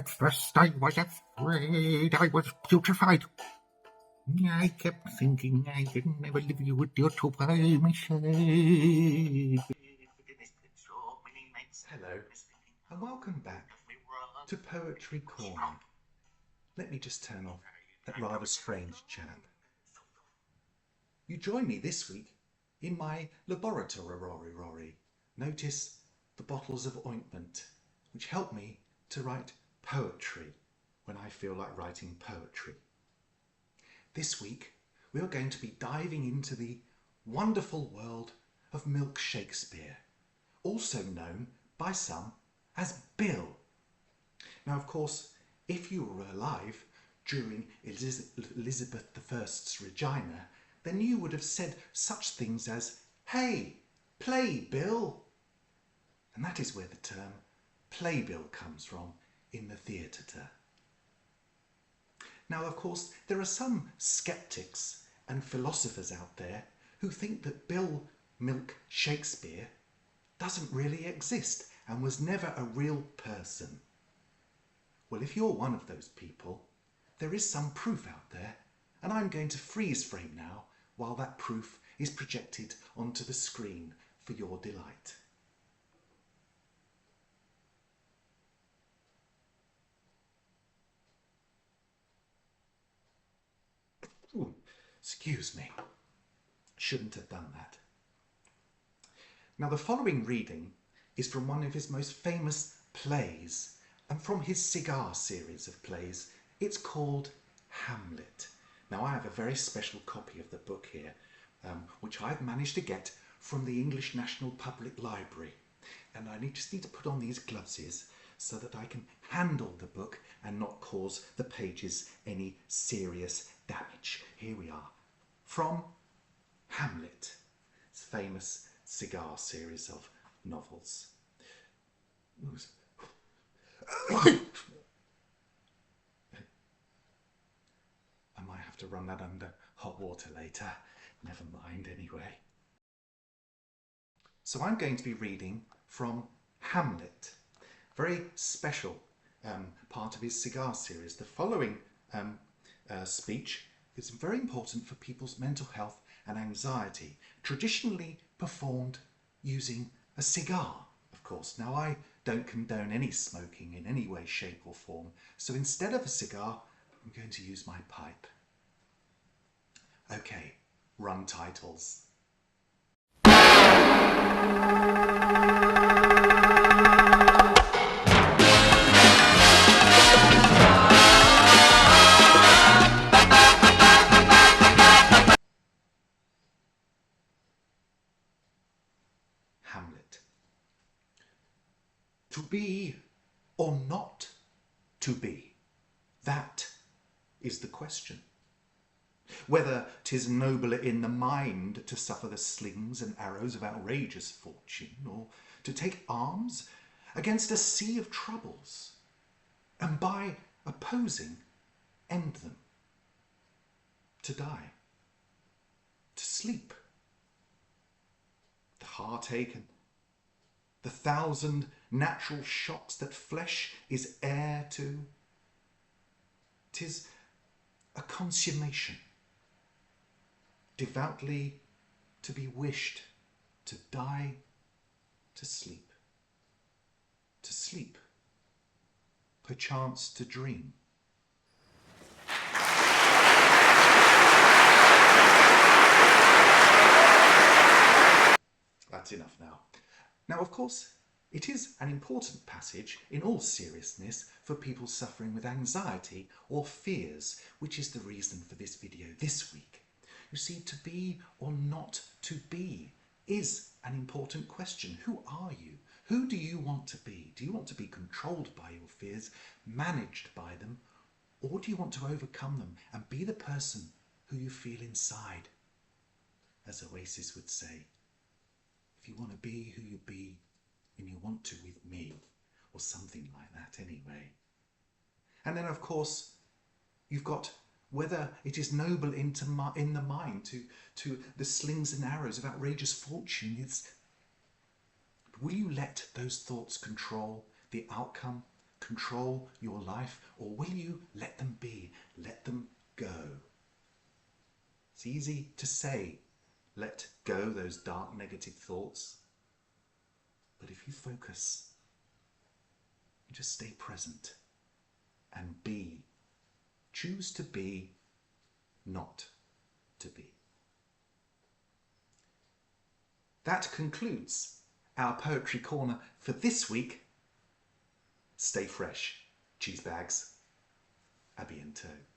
At first I was afraid, I was putrefied. I kept thinking I could never leave you with your two by my side. Hello, and welcome back to Poetry Corner. Let me just turn off that rather strange chap. You join me this week in my laboratory. Notice the bottles of ointment, which help me to write poetry when I feel like writing poetry. This week we are going to be diving into the wonderful world of Milk Shakespeare, also known by some as Bill. Now, of course, if you were alive during Elizabeth I's Regina, then you would have said such things as, "Hey, play Bill!" And that is where the term playbill comes from in the theatre. Now, of course, there are some sceptics and philosophers out there who think that Bill Milk Shakespeare doesn't really exist and was never a real person. Well, if you're one of those people, there is some proof out there, and I'm going to freeze frame now while that proof is projected onto the screen for your delight. Ooh, excuse me, shouldn't have done that. Now, the following reading is from one of his most famous plays and from his cigar series of plays. It's called Hamlet. Now, I have a very special copy of the book here, which I've managed to get from the English National Public Library. And I just need to put on these gloves so that I can handle the book and not cause the pages any serious damage. Here we are, from Hamlet, its famous cigar series of novels. I might have to run that under hot water later. Never mind anyway. So I'm going to be reading from Hamlet, very special part of his cigar series. The following speech is very important for people's mental health and anxiety, traditionally performed using a cigar, of course. Now, I don't condone any smoking in any way, shape or form, so instead of a cigar, I'm going to use my pipe. Okay, run titles. Hamlet. To be or not to be, that is the question. Whether 'tis nobler in the mind to suffer the slings and arrows of outrageous fortune, or to take arms against a sea of troubles, and by opposing end them. To die, to sleep, the heartache and the thousand natural shocks that flesh is heir to. 'Tis a consummation, devoutly to be wished, to die, to sleep, perchance to dream. That's enough now. Now, of course, it is an important passage in all seriousness for people suffering with anxiety or fears, which is the reason for this video this week. You see, to be or not to be is an important question. Who are you? Who do you want to be? Do you want to be controlled by your fears, managed by them, or do you want to overcome them and be the person who you feel inside? As Oasis would say, if you want to be who you be, and you want to with me, or something like that anyway. And then, of course, you've got whether it is noble in the mind to the slings and arrows of outrageous fortune. Will you let those thoughts control the outcome, control your life, or will you let them be, let them go? It's easy to say, let go those dark negative thoughts. But if you focus, you just stay present and be. Choose to be, not to be. That concludes our Poetry Corner for this week. Stay fresh, cheese bags. À bientôt.